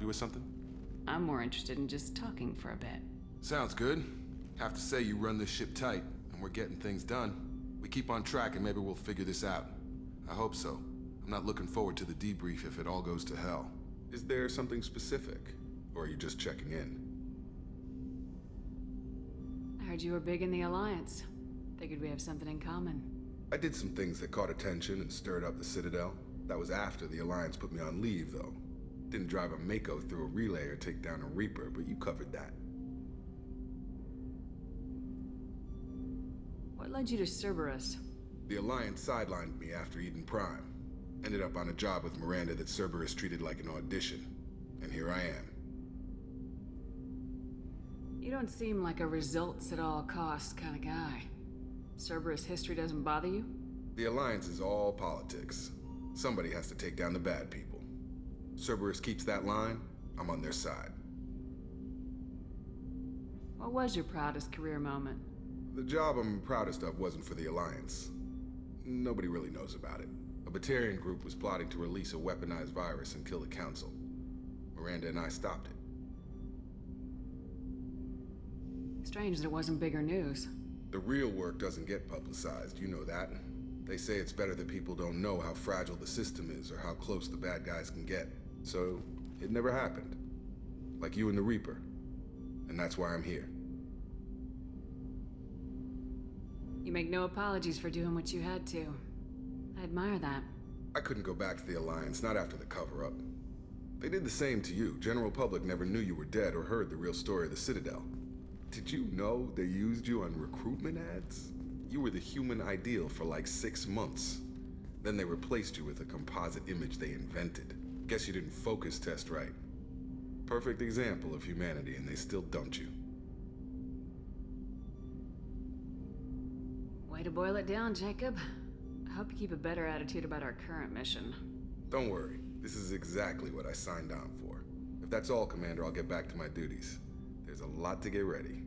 you with something? I'm more interested in just talking for a bit. Sounds good. Have to say you run this ship tight, and we're getting things done. We keep on track and maybe we'll figure this out. I hope so. I'm not looking forward to the debrief if it all goes to hell. Is there something specific? Or are you just checking in? I heard you were big in the Alliance. Figured we have something in common. I did some things that caught attention and stirred up the Citadel. That was after the Alliance put me on leave, though. Didn't drive a Mako through a relay or take down a Reaper, but you covered that. What led you to Cerberus? The Alliance sidelined me after Eden Prime. Ended up on a job with Miranda that Cerberus treated like an audition. And here I am. You don't seem like a results at all costs kind of guy. Cerberus history doesn't bother you? The Alliance is all politics. Somebody has to take down the bad people. Cerberus keeps that line, I'm on their side. What was your proudest career moment? The job I'm proudest of wasn't for the Alliance. Nobody really knows about it. A Batarian group was plotting to release a weaponized virus and kill the Council. Miranda and I stopped it. Strange that it wasn't bigger news. The real work doesn't get publicized, you know that. They say it's better that people don't know how fragile the system is or how close the bad guys can get. So, it never happened. Like you and the Reaper. And that's why I'm here. You make no apologies for doing what you had to. I admire that. I couldn't go back to the Alliance, not after the cover-up. They did the same to you. General public never knew you were dead or heard the real story of the Citadel. Did you know they used you on recruitment ads? You were the human ideal for like 6 months. Then they replaced you with a composite image they invented. Guess you didn't focus test right. Perfect example of humanity, and they still dumped you. Way to boil it down, Jacob. I hope you keep a better attitude about our current mission. Don't worry. This is exactly what I signed on for. If that's all, Commander, I'll get back to my duties. There's a lot to get ready.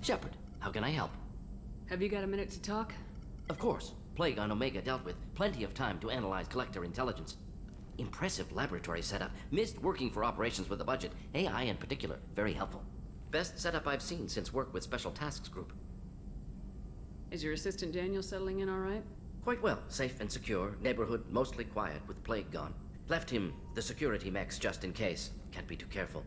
Shepard, how can I help? Have you got a minute to talk? Of course. Plague on Omega dealt with. Plenty of time to analyze collector intelligence. Impressive laboratory setup. Missed working for operations with a budget. AI in particular. Very helpful. Best setup I've seen since work with Special Tasks Group. Is your assistant Daniel settling in all right? Quite well. Safe and secure. Neighborhood mostly quiet with Plague gone. Left him the security mechs just in case. Can't be too careful.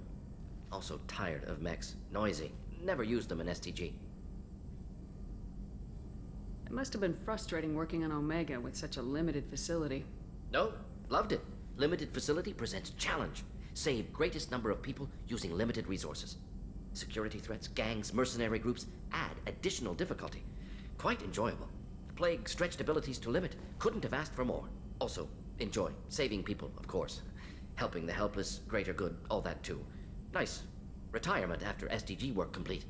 Also tired of mechs. Noisy. Never used them in STG. It must have been frustrating working on Omega with such a limited facility. No, loved it. Limited facility presents challenge. Save greatest number of people using limited resources. Security threats, gangs, mercenary groups add additional difficulty. Quite enjoyable. Plague stretched abilities to limit. Couldn't have asked for more. Also, enjoy. Saving people, of course. Helping the helpless, greater good, all that too. Nice. Retirement after SDG work complete.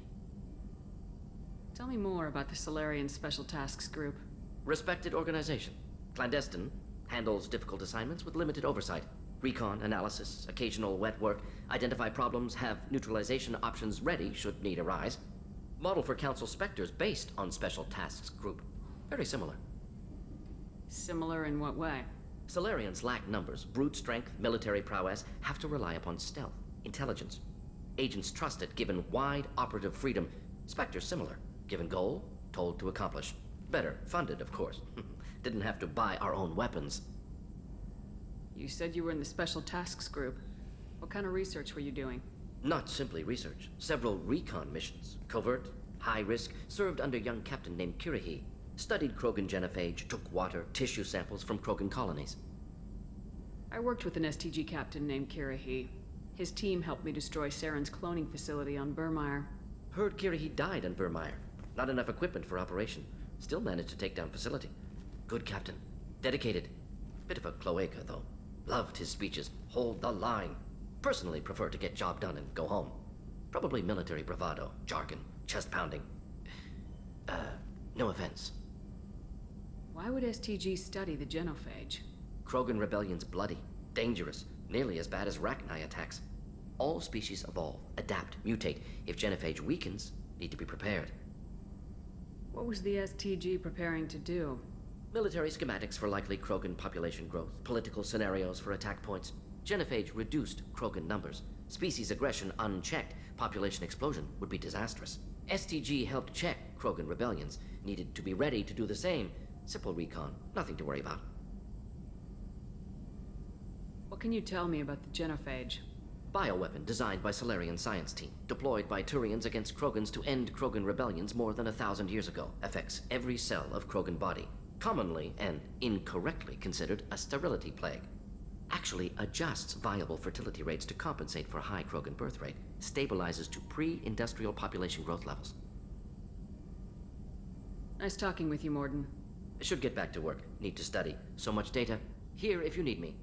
Tell me more about the Solarian Special Tasks Group. Respected organization. Clandestine. Handles difficult assignments with limited oversight. Recon, analysis, occasional wet work. Identify problems, have neutralization options ready should need arise. Model for Council Spectres based on Special Tasks Group. Very similar. Similar in what way? Solarians lack numbers, brute strength, military prowess, have to rely upon stealth, intelligence. Agents trusted, given wide operative freedom. Spectres similar, given goal, told to accomplish. Better funded, of course. Didn't have to buy our own weapons. You said you were in the Special Tasks Group. What kind of research were you doing? Not simply research. Several recon missions. Covert, high risk, served under a young captain named Kirihi. Studied Krogan genophage, took water, tissue samples from Krogan colonies. I worked with an STG captain named Kirihi. His team helped me destroy Saren's cloning facility on Burmire. Heard Kirihi died on Vermeer. Not enough equipment for operation. Still managed to take down facility. Good captain. Dedicated. Bit of a cloaca, though. Loved his speeches. Hold the line. Personally prefer to get job done and go home. Probably military bravado, jargon, chest pounding. No offense. Why would STG study the genophage? Krogan rebellion's bloody, dangerous, nearly as bad as Rachni attacks. All species evolve, adapt, mutate. If genophage weakens, need to be prepared. What was the STG preparing to do? Military schematics for likely Krogan population growth, political scenarios for attack points. Genophage reduced Krogan numbers. Species aggression unchecked, population explosion would be disastrous. STG helped check Krogan rebellions, needed to be ready to do the same. Simple recon, nothing to worry about. What can you tell me about the genophage? Bioweapon designed by Solarian science team, deployed by Turians against Krogans to end Krogan rebellions more than 1,000 years ago. Affects every cell of Krogan body. Commonly and incorrectly considered a sterility plague. Actually adjusts viable fertility rates to compensate for high Krogan birth rate. Stabilizes to pre-industrial population growth levels. Nice talking with you, Morden. Should get back to work. Need to study. So much data. Here if you need me.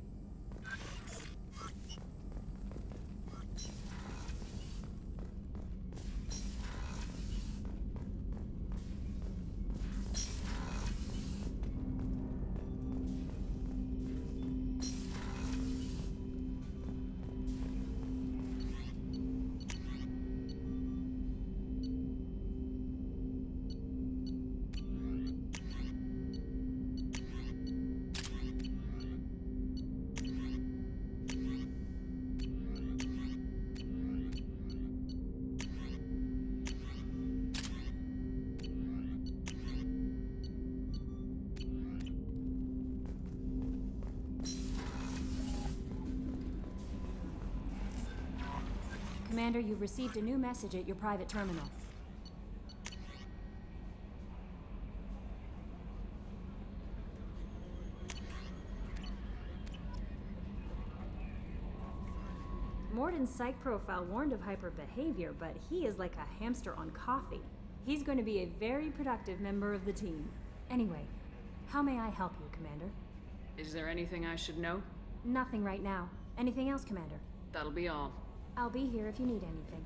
Commander, you've received a new message at your private terminal. Morden's psych profile warned of hyper behavior, but he is like a hamster on coffee. He's going to be a very productive member of the team. Anyway, how may I help you, Commander? Is there anything I should know? Nothing right now. Anything else, Commander? That'll be all. I'll be here if you need anything.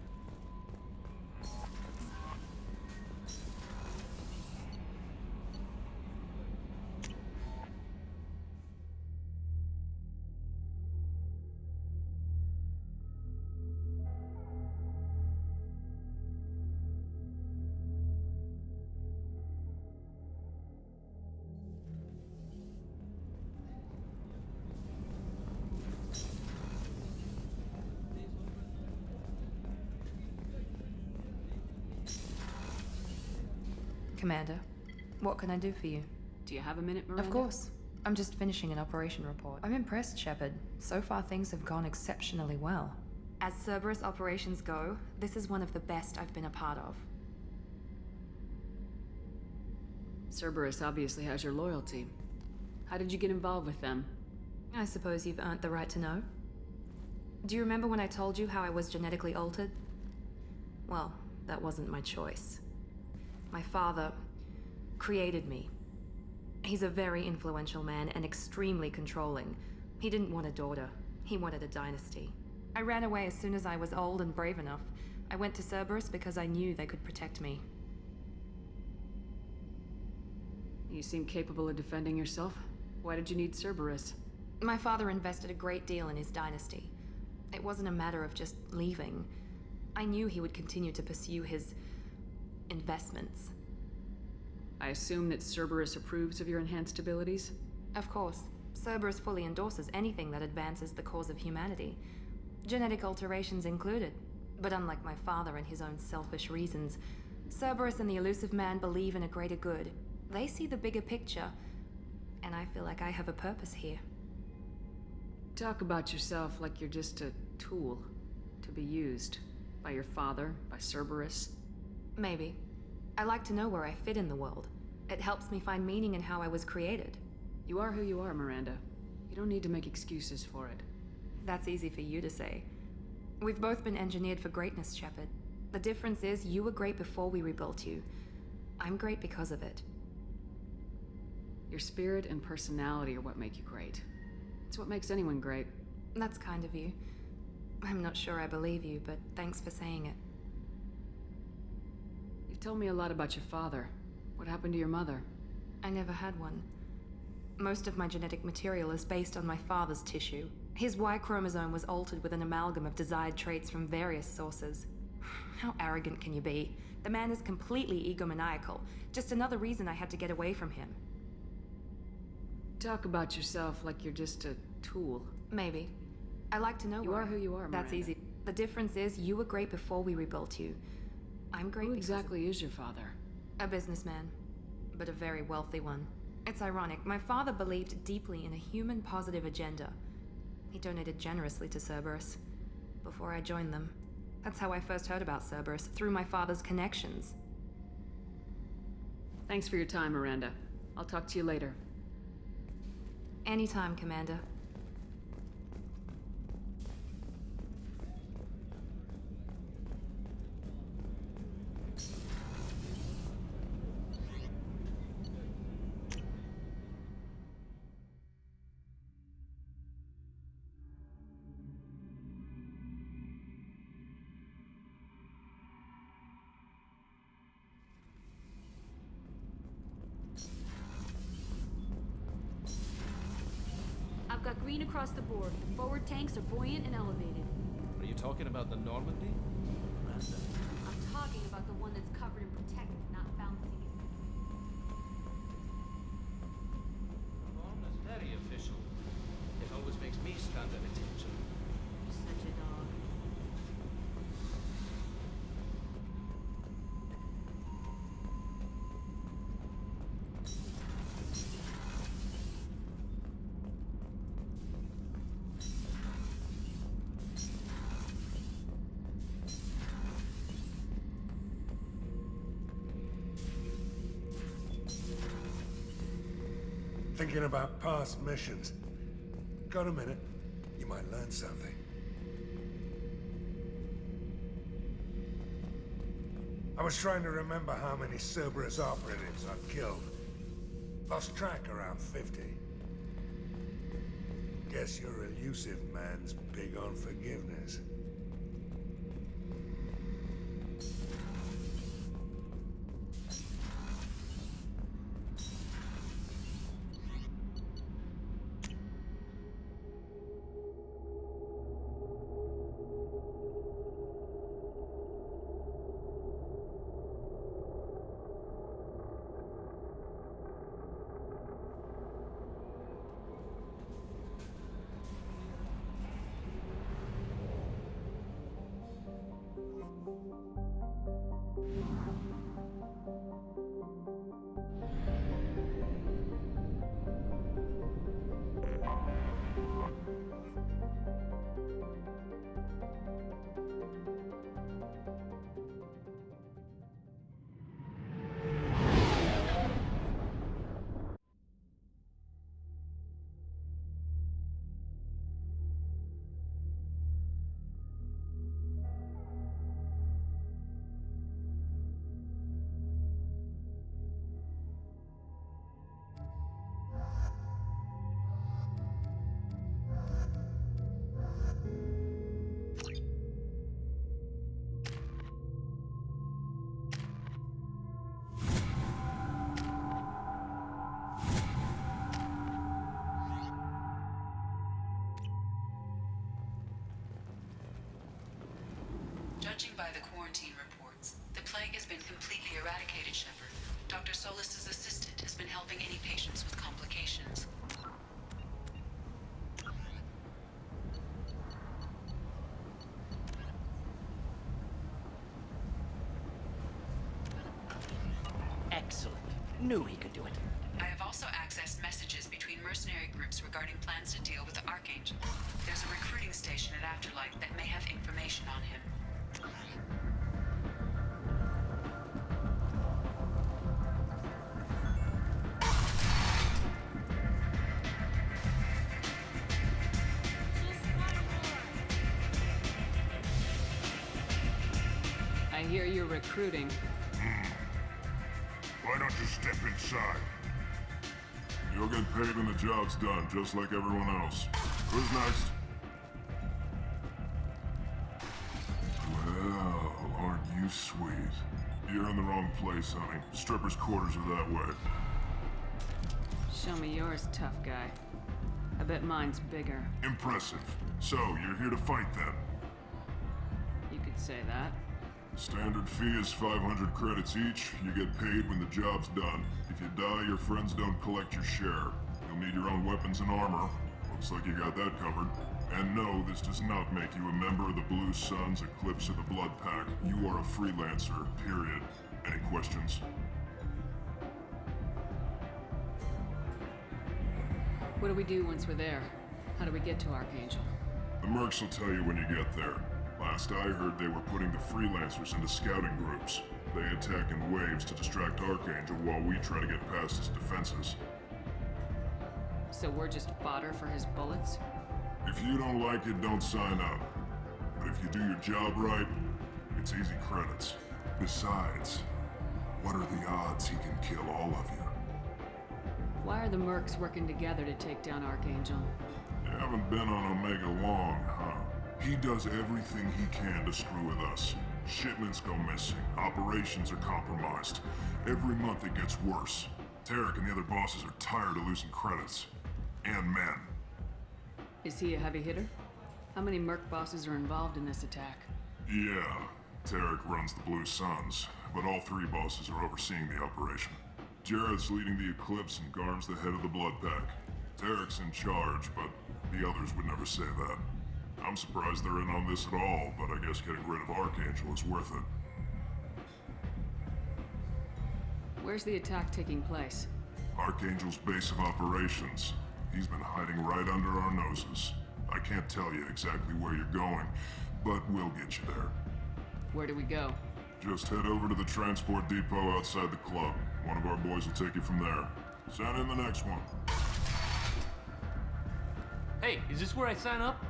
Commander, what can I do for you? Do you have a minute, Miranda? Of course. I'm just finishing an operation report. I'm impressed, Shepard. So far, things have gone exceptionally well. As Cerberus operations go, this is one of the best I've been a part of. Cerberus obviously has your loyalty. How did you get involved with them? I suppose you've earned the right to know. Do you remember when I told you how I was genetically altered? Well, that wasn't my choice. My father created me. He's a very influential man and extremely controlling. He didn't want a daughter. He wanted a dynasty. I ran away as soon as I was old and brave enough. I went to Cerberus because I knew they could protect me. You seem capable of defending yourself. Why did you need Cerberus? My father invested a great deal in his dynasty. It wasn't a matter of just leaving. I knew he would continue to pursue his investments. I assume that Cerberus approves of your enhanced abilities? Of course. Cerberus fully endorses anything that advances the cause of humanity. Genetic alterations included. But unlike my father and his own selfish reasons, Cerberus and the Elusive Man believe in a greater good. They see the bigger picture, and I feel like I have a purpose here. talk about yourself like you're just a tool to be used by your father, by Cerberus. Maybe. I like to know where I fit in the world. It helps me find meaning in how I was created. You are who you are, Miranda. You don't need to make excuses for it. That's easy for you to say. We've both been engineered for greatness, Shepard. The difference is you were great before we rebuilt you. I'm great because of it. Your spirit and personality are what make you great. It's what makes anyone great. That's kind of you. I'm not sure I believe you, but thanks for saying it. You've told me a lot about your father. What happened to your mother? I never had one. Most of my genetic material is based on my father's tissue. His Y chromosome was altered with an amalgam of desired traits from various sources. How arrogant can you be? The man is completely egomaniacal. Just another reason I had to get away from him. Talk about yourself like you're just a tool. Maybe. I like to know You where are who you are, That's Miranda. easy. The difference is you were great before we rebuilt you. I'm great Who because of- exactly is your father? A businessman, but a very wealthy one. It's ironic. My father believed deeply in a human-positive agenda. He donated generously to Cerberus before I joined them. That's how I first heard about Cerberus, through my father's connections. Thanks for your time, Miranda. I'll talk to you later. Anytime, Commander. I've got green across the board. The forward tanks are buoyant and elevated. Are you talking about the Normandy? Miranda. I'm talking about the one that's covered and protected, not bouncing. Ron is very official. It always makes me stand at attention. You're such a dog. Thinking about past missions. Got a minute? You might learn something. I was trying to remember how many Cerberus operatives I've killed. Lost track around 50. Guess your elusive man's big on forgiveness. Judging by the quarantine reports, the plague has been completely eradicated, Shepard. Dr. Solis's assistant has been helping any patients with complications. Excellent. Knew he could do it. I have also accessed messages between mercenary groups regarding plans to deal with the Archangel. There's a recruiting station at Afterlight that may have information on him. I hear you're recruiting. Why don't you step inside? You'll get paid when the job's done, just like everyone else. Who's next? Well, aren't you sweet? You're in the wrong place, honey. Strippers' quarters are that way. Show me yours, tough guy. I bet mine's bigger. Impressive. So, you're here to fight then? You could say that. Standard fee is 500 credits each. You get paid when the job's done. If you die, your friends don't collect your share. You'll need your own weapons and armor. Looks like you got that covered. And no, this does not make you a member of the Blue Suns, Eclipse, or the Blood Pack. You are a freelancer, period. Any questions? What do we do once we're there? How do we get to Archangel? The mercs will tell you when you get there. Last I heard, they were putting the freelancers into scouting groups. They attack in waves to distract Archangel while we try to get past his defenses. So we're just fodder for his bullets? If you don't like it, don't sign up. But if you do your job right, it's easy credits. Besides, what are the odds he can kill all of you? Why are the mercs working together to take down Archangel? You haven't been on Omega long, huh? He does everything he can to screw with us. Shipments go missing. Operations are compromised. Every month it gets worse. Tarek and the other bosses are tired of losing credits. And men. Is he a heavy hitter? How many merc bosses are involved in this attack? Yeah, Tarek runs the Blue Suns, but all three bosses are overseeing the operation. Jared's leading the Eclipse and Garm's the head of the Blood Pack. Tarek's in charge, but the others would never say that. I'm surprised they're in on this at all, but I guess getting rid of Archangel is worth it. Where's the attack taking place? Archangel's base of operations. He's been hiding right under our noses. I can't tell you exactly where you're going, but we'll get you there. Where do we go? Just head over to the transport depot outside the club. One of our boys will take you from there. Send in the next one. Hey, is this where I sign up?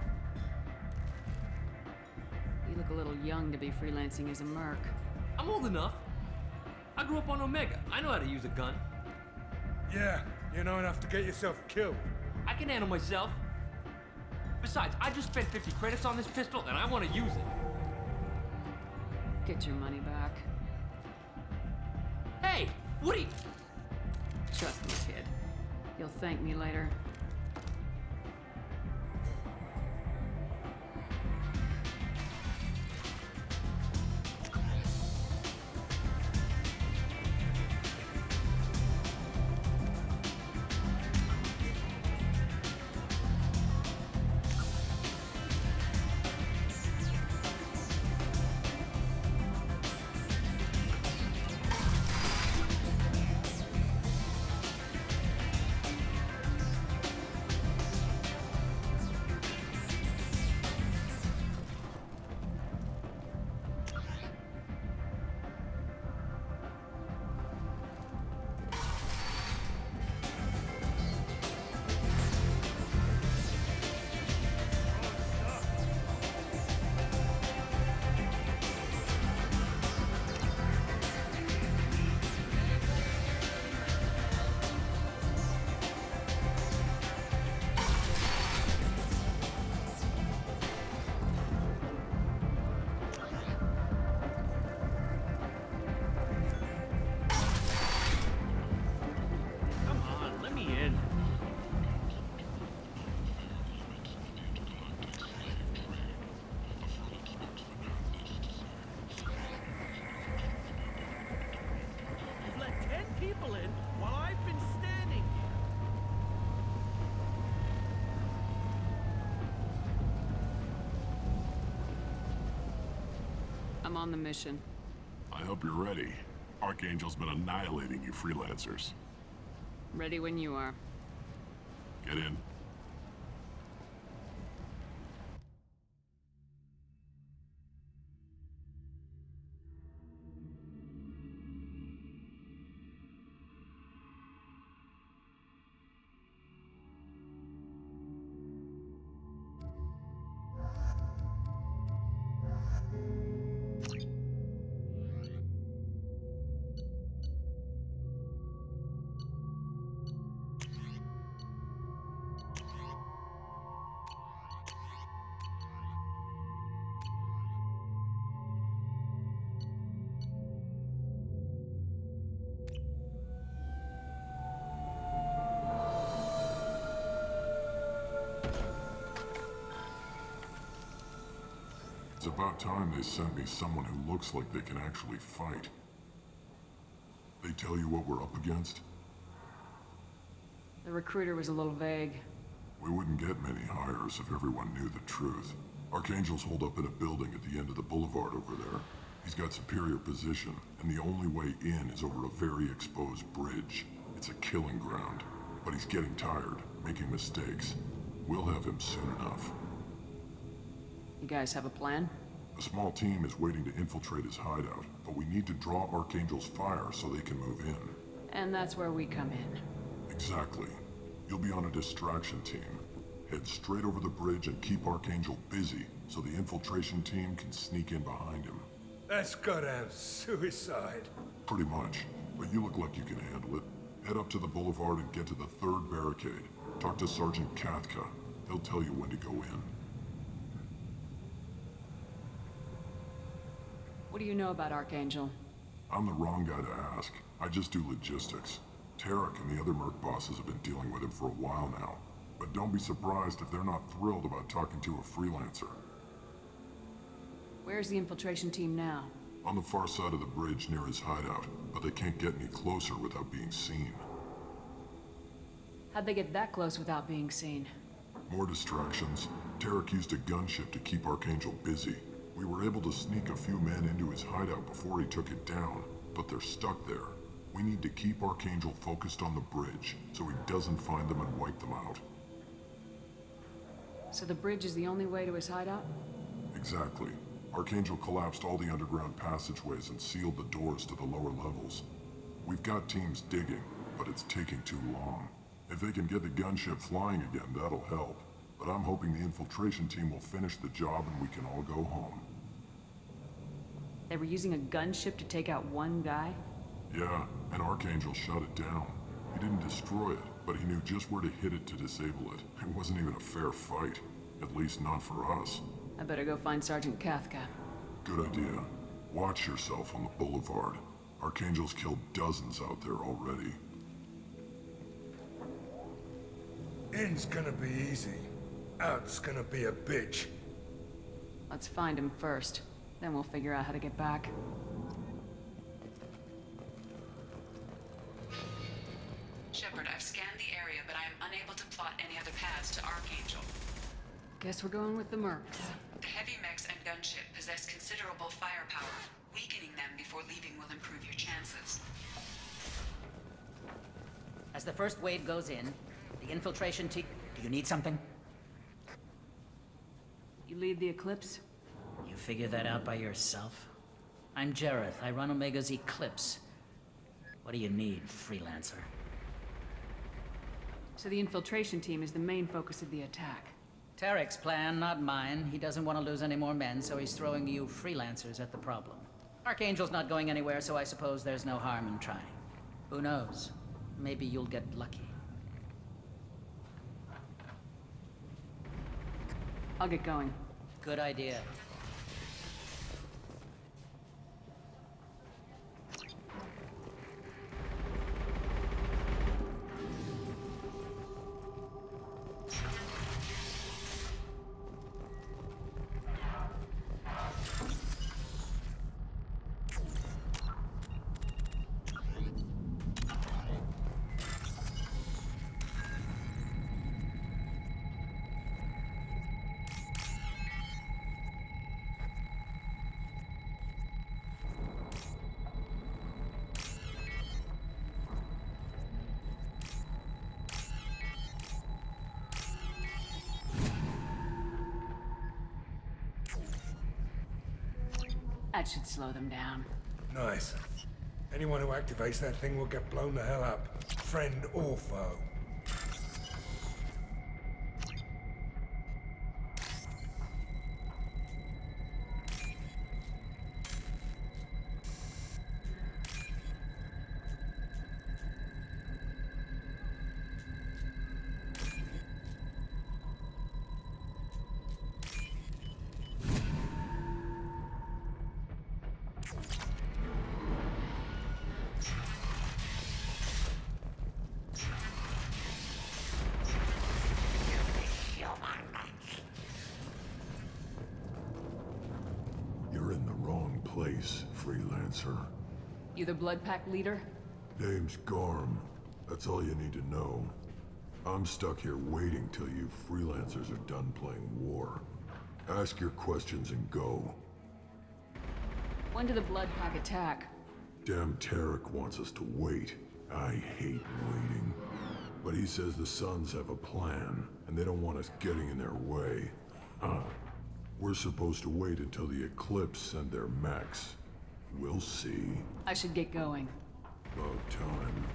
You look a little young to be freelancing as a merc. I'm old enough. I grew up on Omega. I know how to use a gun. Yeah, you know enough to get yourself killed. I can handle myself. Besides, I just spent 50 credits on this pistol, and I want to use it. Get your money back. Hey, Woody! Trust me, kid. You'll thank me later. I'm on the mission. I hope you're ready. Archangel's been annihilating you freelancers. Ready when you are. Get in. It's about time they sent me someone who looks like they can actually fight. They tell you what we're up against? The recruiter was a little vague. We wouldn't get many hires if everyone knew the truth. Archangel's holed up in a building at the end of the boulevard over there. He's got superior position, and the only way in is over a very exposed bridge. It's a killing ground. But he's getting tired, making mistakes. We'll have him soon enough. You guys have a plan? A small team is waiting to infiltrate his hideout, but we need to draw Archangel's fire so they can move in. And that's where we come in. Exactly. You'll be on a distraction team. Head straight over the bridge and keep Archangel busy so the infiltration team can sneak in behind him. That's goddamn suicide. Pretty much, but you look like you can handle it. Head up to the boulevard and get to the third barricade. Talk to Sergeant Kathka. He'll tell you when to go in. What do you know about Archangel? I'm the wrong guy to ask. I just do logistics. Tarek and the other merc bosses have been dealing with him for a while now. But don't be surprised if they're not thrilled about talking to a freelancer. Where's the infiltration team now? On the far side of the bridge near his hideout, but they can't get any closer without being seen. How'd they get that close without being seen? More distractions. Tarek used a gunship to keep Archangel busy. We were able to sneak a few men into his hideout before he took it down, but they're stuck there. We need to keep Archangel focused on the bridge, so he doesn't find them and wipe them out. So the bridge is the only way to his hideout? Exactly. Archangel collapsed all the underground passageways and sealed the doors to the lower levels. We've got teams digging, but it's taking too long. If they can get the gunship flying again, that'll help. But I'm hoping the infiltration team will finish the job and we can all go home. They were using a gunship to take out one guy? Yeah, and Archangel shut it down. He didn't destroy it, but he knew just where to hit it to disable it. It wasn't even a fair fight. At least not for us. I better go find Sergeant Kathka. Good idea. Watch yourself on the boulevard. Archangel's killed dozens out there already. In's gonna be easy. Out's gonna be a bitch. Let's find him first. Then we'll figure out how to get back. Shepard, I've scanned the area, but I am unable to plot any other paths to Archangel. Guess we're going with the mercs. The heavy mechs and gunship possess considerable firepower. Weakening them before leaving will improve your chances. As the first wave goes in, the infiltration team... Do you need something? You lead the Eclipse? You figure that out by yourself? I'm Jareth. I run Omega's Eclipse. What do you need, freelancer? So the infiltration team is the main focus of the attack. Tarek's plan, not mine. He doesn't want to lose any more men, so he's throwing you freelancers at the problem. Archangel's not going anywhere, so I suppose there's no harm in trying. Who knows? Maybe you'll get lucky. I'll get going. Good idea. That should slow them down. Nice. Anyone who activates that thing will get blown the hell up. Friend or foe. You're in the wrong place, freelancer. You the Blood Pack leader? Name's Garm. That's all you need to know. I'm stuck here waiting till you freelancers are done playing war. Ask your questions and go. When did the Blood Pack attack? Damn Tarek wants us to wait. I hate waiting. But he says the Suns have a plan, and they don't want us getting in their way. We're supposed to wait until the Eclipse send their mechs. We'll see. I should get going. About time.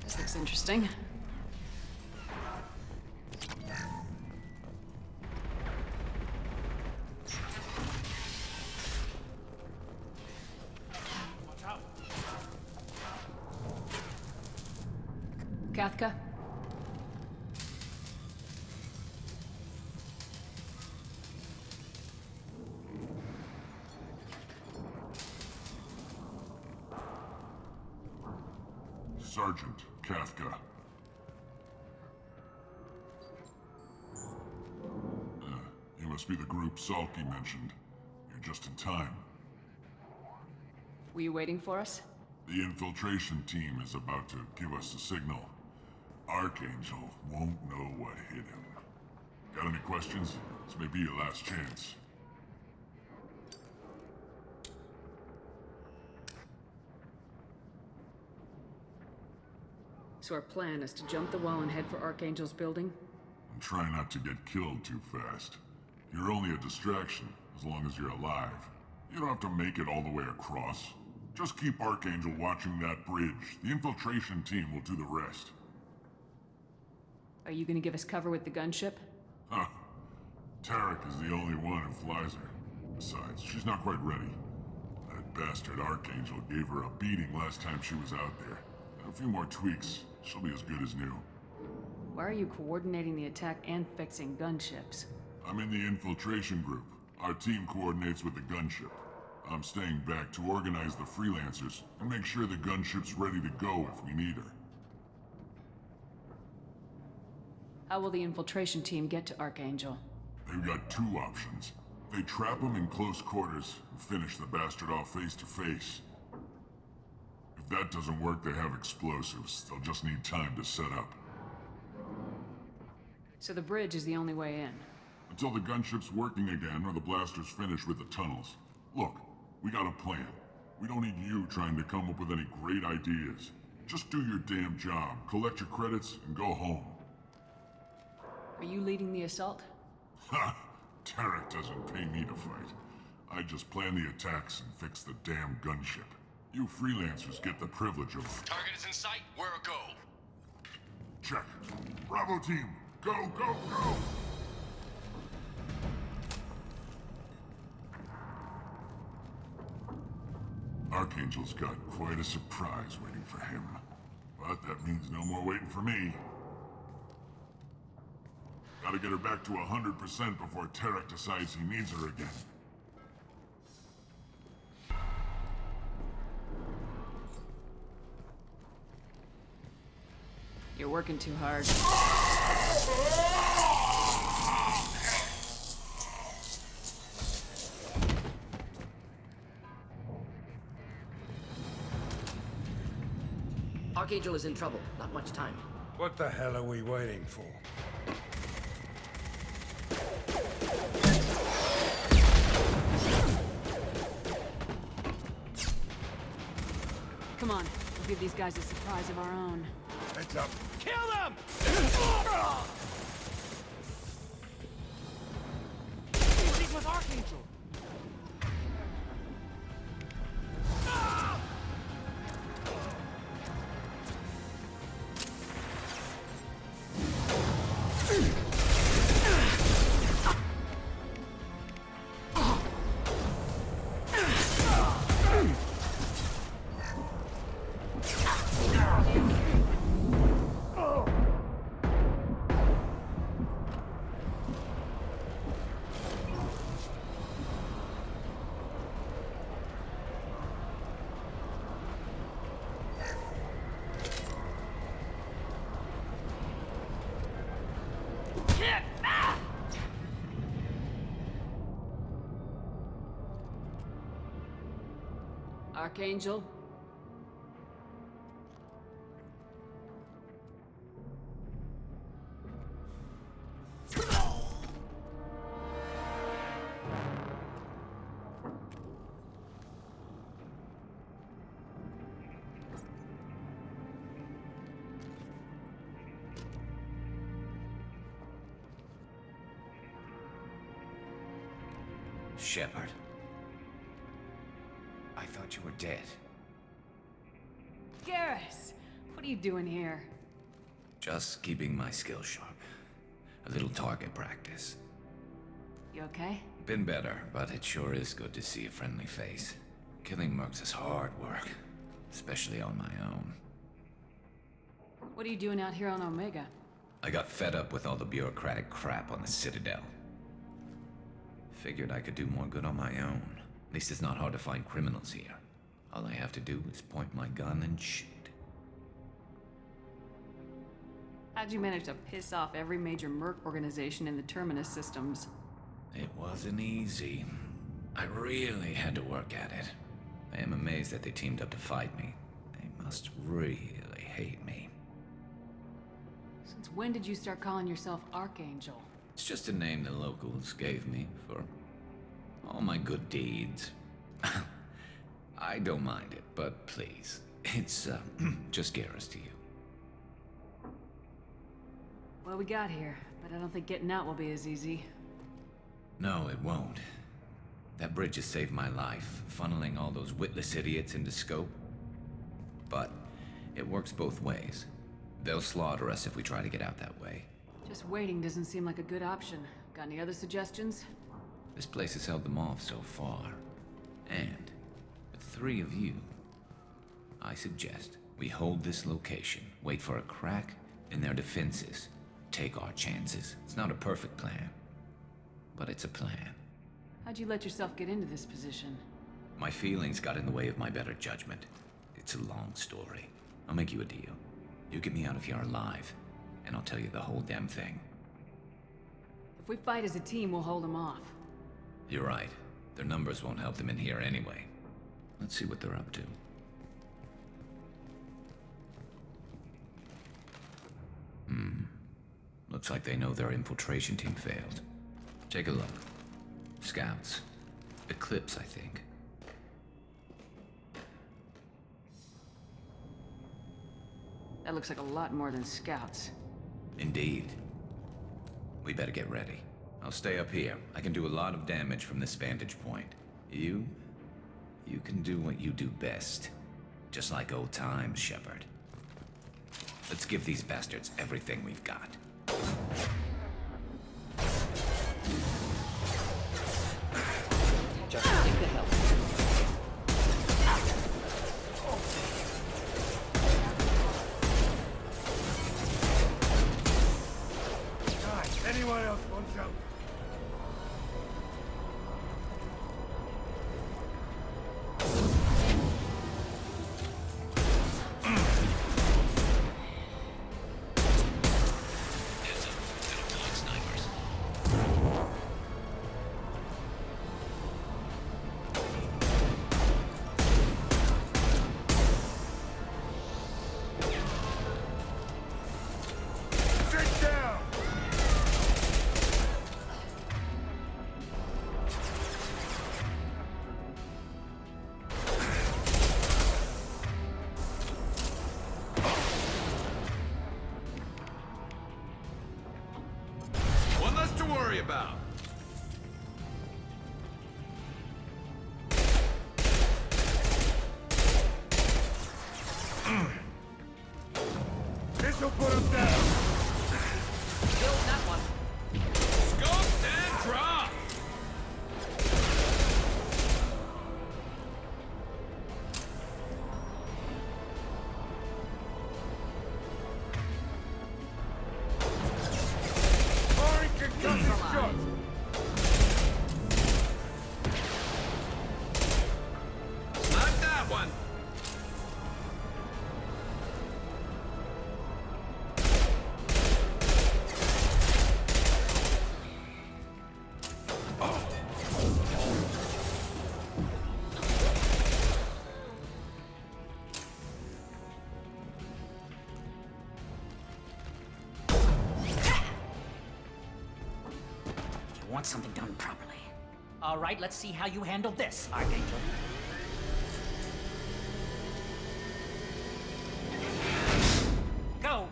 This looks interesting. Kathka? Sergeant Kathka. You must be the group Salky mentioned. You're just in time. Were you waiting for us? The infiltration team is about to give us a signal. Archangel won't know what hit him. Got any questions? This may be your last chance. So our plan is to jump the wall and head for Archangel's building? And try not to get killed too fast. You're only a distraction, as long as you're alive. You don't have to make it all the way across. Just keep Archangel watching that bridge. The infiltration team will do the rest. Are you gonna give us cover with the gunship? Huh. Tarek is the only one who flies her. Besides, she's not quite ready. That bastard Archangel gave her a beating last time she was out there. A few more tweaks, she'll be as good as new. Why are you coordinating the attack and fixing gunships? I'm in the infiltration group. Our team coordinates with the gunship. I'm staying back to organize the freelancers and make sure the gunship's ready to go if we need her. How will the infiltration team get to Archangel? They've got two options. They trap him in close quarters and finish the bastard off face to face. If that doesn't work, they have explosives. They'll just need time to set up. So the bridge is the only way in? Until the gunship's working again or the blasters finish with the tunnels. Look, we got a plan. We don't need you trying to come up with any great ideas. Just do your damn job, collect your credits, and go home. Are you leading the assault? Ha! Tarek doesn't pay me to fight. I just plan the attacks and fix the damn gunship. You freelancers get the privilege of... Target is in sight. Where a go? Check. Bravo team! Go, go, go! Archangel's got quite a surprise waiting for him. But that means no more waiting for me. Gotta get her back to 100% before Tarek decides he needs her again. You're working too hard. Archangel is in trouble. Not much time. What the hell are we waiting for? Come on, we'll give these guys a surprise of our own. Heads up. Kill them! He's with Archangel. Archangel? Shepard. I thought you were dead. Garrus! What are you doing here? Just keeping my skills sharp. A little target practice. You okay? Been better, but it sure is good to see a friendly face. Killing mercs is hard work, especially on my own. What are you doing out here on Omega? I got fed up with all the bureaucratic crap on the Citadel. Figured I could do more good on my own. At least it's not hard to find criminals here. All I have to do is point my gun and shoot. How'd you manage to piss off every major merc organization in the Terminus systems? It wasn't easy. I really had to work at it. I am amazed that they teamed up to fight me. They must really hate me. Since when did you start calling yourself Archangel? It's just a name the locals gave me for all my good deeds. I don't mind it, but please, it's just Garrus to you. Well, we got here, but I don't think getting out will be as easy. No, it won't. That bridge has saved my life, funneling all those witless idiots into scope. But it works both ways. They'll slaughter us if we try to get out that way. Just waiting doesn't seem like a good option. Got any other suggestions? This place has held them off so far. And with 3 of you, I suggest we hold this location, wait for a crack in their defenses, take our chances. It's not a perfect plan, but it's a plan. How'd you let yourself get into this position? My feelings got in the way of my better judgment. It's a long story. I'll make you a deal. You get me out of here alive, and I'll tell you the whole damn thing. If we fight as a team, we'll hold them off. You're right. Their numbers won't help them in here anyway. Let's see what they're up to. Looks like they know their infiltration team failed. Take a look. Scouts. Eclipse, I think. That looks like a lot more than scouts. Indeed. We better get ready. I'll stay up here. I can do a lot of damage from this vantage point. You can do what you do best. Just like old times, Shepard. Let's give these bastards everything we've got. Just take the help. shall put him down! Kill that one. Scope and drop! Firing concussive shots! Not that one! You want something done properly. All right, let's see how you handle this, Archangel. Go!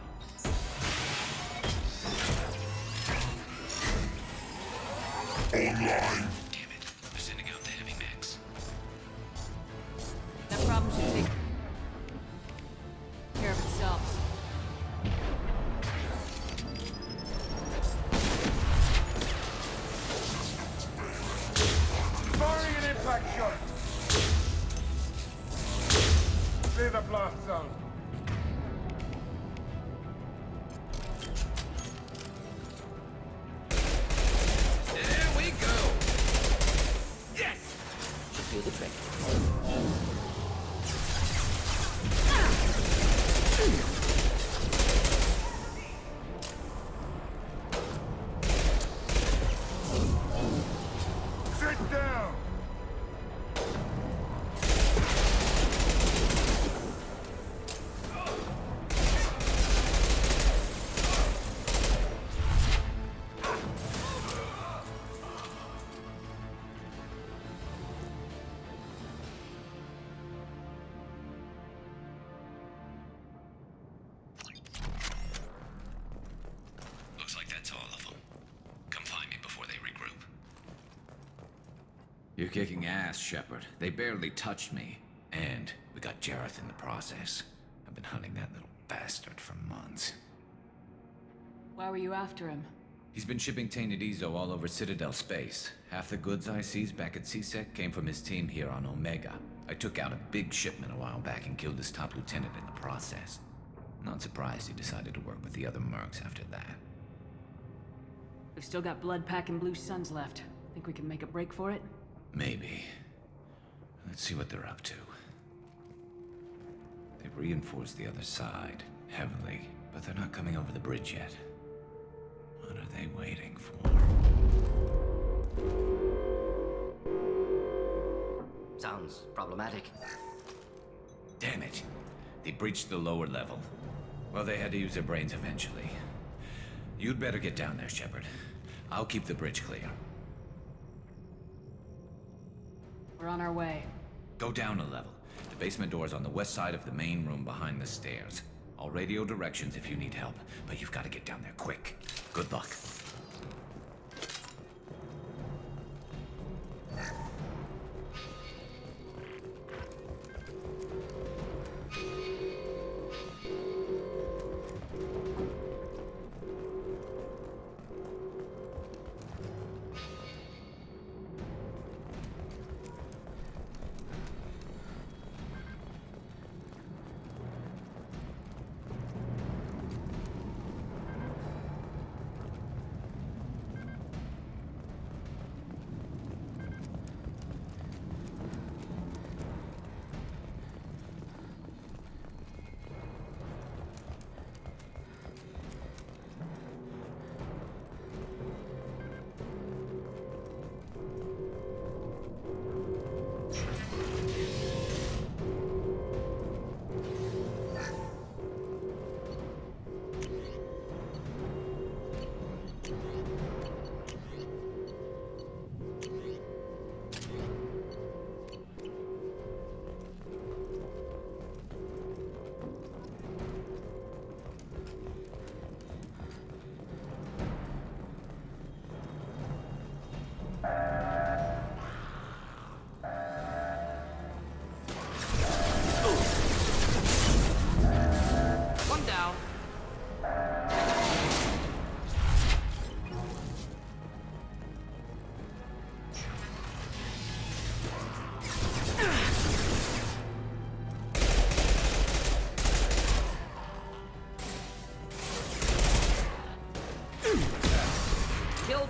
Online. Damn it. They're sending out the heavy mechs. That problem should take care of itself. Firing an impact shot! Clear the blast zone. There we go! Yes! Should do the trick. Sit down! Looks like that's all of them. Come find me before they regroup. You're kicking ass, Shepard. They barely touched me. And we got Jareth in the process. I've been hunting that little bastard for months. Why were you after him? He's been shipping tainted Ezo all over Citadel space. Half the goods I seized back at CSEC came from his team here on Omega. I took out a big shipment a while back and killed his top lieutenant in the process. Not surprised he decided to work with the other mercs after that. We've still got blood packing blue suns left. Think we can make a break for it? Maybe. Let's see what they're up to. They've reinforced the other side, heavily, but they're not coming over the bridge yet. What are they waiting for? Sounds problematic. Damn it. They breached the lower level. Well, they had to use their brains eventually. You'd better get down there, Shepard. I'll keep the bridge clear. We're on our way. Go down a level. The basement door's on the west side of the main room behind the stairs. I'll radio directions if you need help, but you've got to get down there quick. Good luck.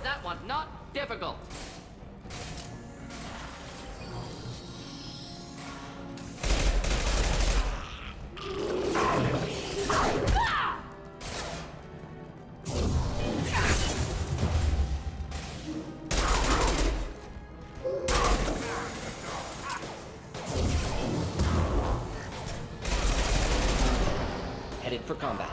that one not difficult. Headed for combat.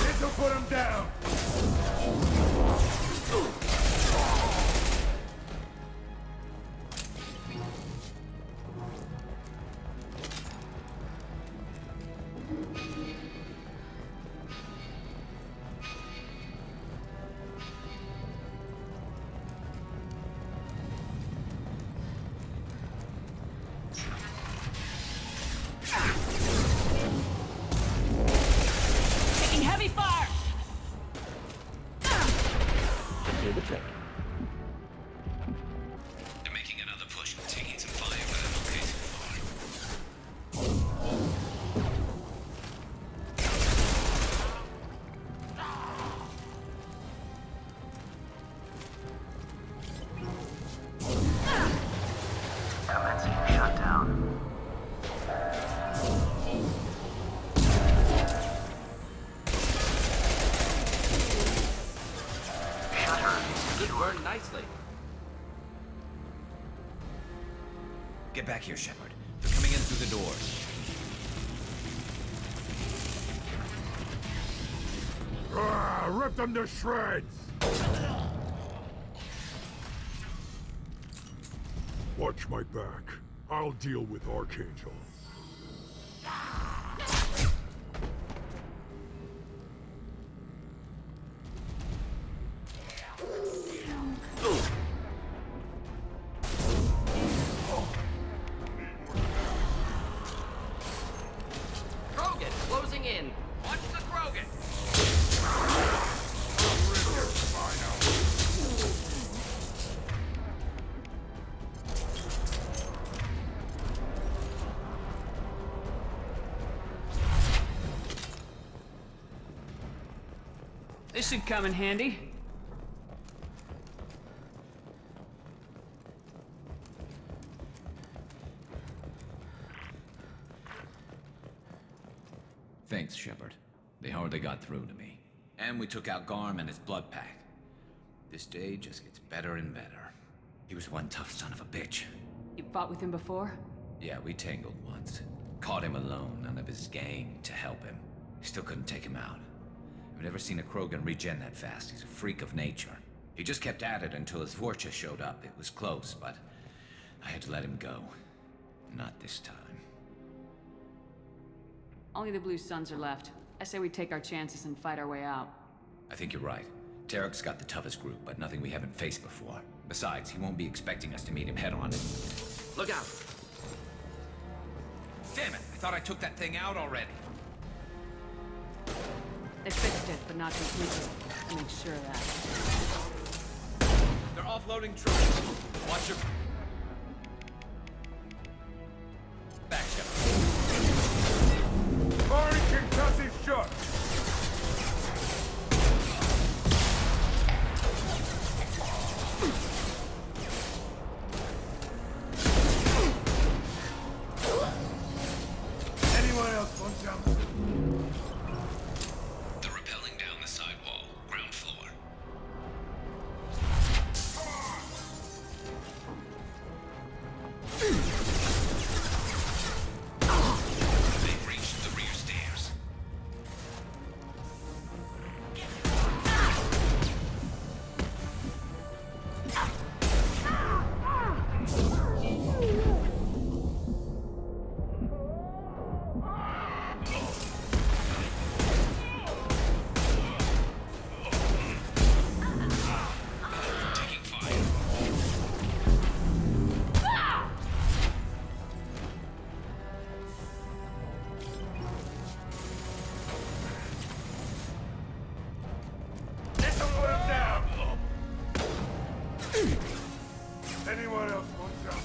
This'll put him down! Taking heavy fire! Do the trick. They're making another push, taking some fire, but I'm okay so far. Commencing shutdown. Shutter It secured. burned nicely. Get back here, Shepard. They're coming in through the doors. Rip them to shreds! Watch my back. I'll deal with Archangel. Krogan closing in. Watch the Krogan. This should come in handy. Thanks, Shepard. They hardly got through to me. And we took out Garm and his blood pack. This day just gets better and better. He was one tough son of a bitch. You fought with him before? Yeah, we tangled once. Caught him alone, none of his gang to help him. Still couldn't take him out. I've never seen a Krogan regen that fast. He's a freak of nature. He just kept at it until his Vorcha showed up. It was close, but I had to let him go. Not this time. Only the Blue Suns are left. I say we take our chances and fight our way out. I think you're right. Tarek's got the toughest group, but nothing we haven't faced before. Besides, he won't be expecting us to meet him head-on. Look out. Damn it! I thought I took that thing out already. They fixed it, but not completely. I made sure of that. They're offloading troops. Watch your back, Shepard. Mari concussive shot! Anyone else want some? They're rappelling down the side wall, ground floor. They've reached the rear stairs. Taking fire. This'll put him down! Anyone else want some?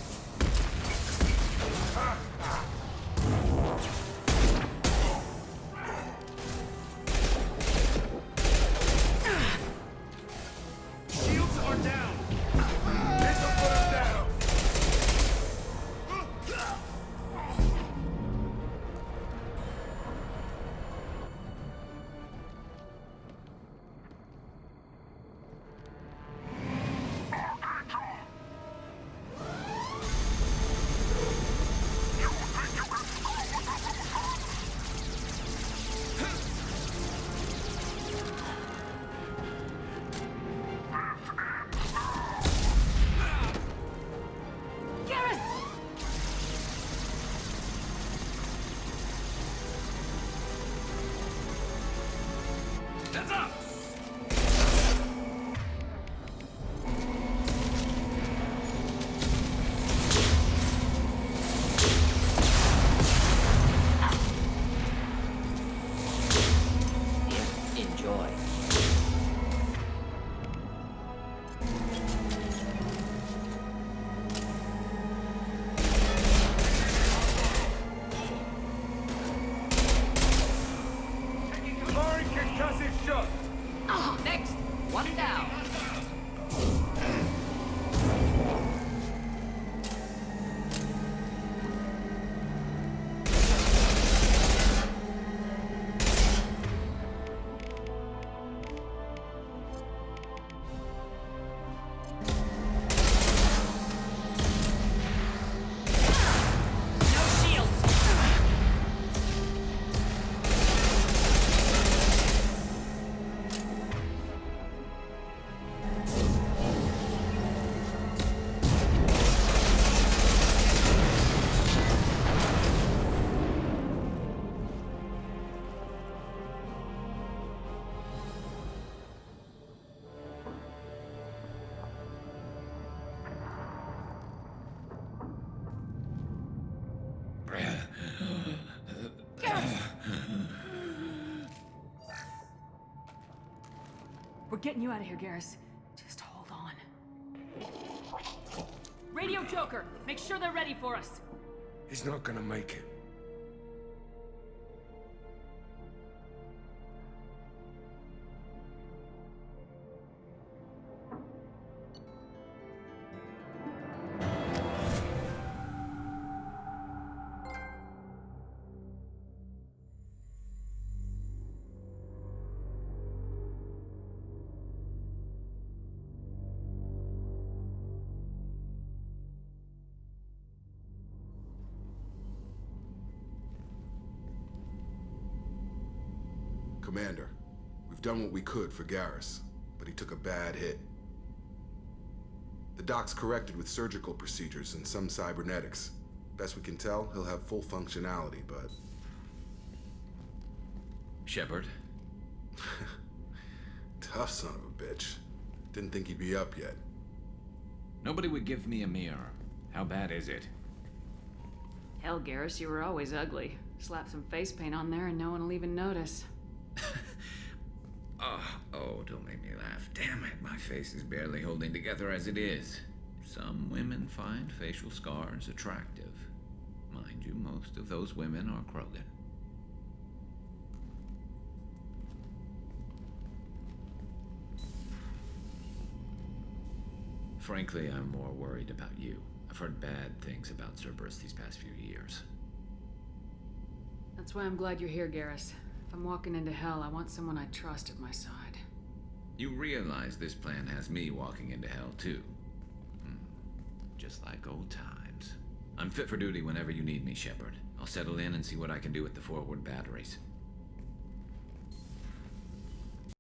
getting you out of here, Garrus. Just hold on. Radio Joker! Make sure they're ready for us! He's not gonna make it. Commander, we've done what we could for Garrus, but he took a bad hit. The doc's corrected with surgical procedures and some cybernetics. Best we can tell, he'll have full functionality, but... Shepard? Tough son of a bitch. Didn't think he'd be up yet. Nobody would give me a mirror. How bad is it? Hell, Garrus, you were always ugly. Slap some face paint on there and no one will even notice. Oh, don't make me laugh. Damn it, my face is barely holding together as it is. Some women find facial scars attractive. Mind you, most of those women are Krogan. Frankly, I'm more worried about you. I've heard bad things about Cerberus these past few years. That's why I'm glad you're here, Garrus. If I'm walking into hell, I want someone I trust at my side. You realize this plan has me walking into hell, too. Just like old times. I'm fit for duty whenever you need me, Shepard. I'll settle in and see what I can do with the forward batteries.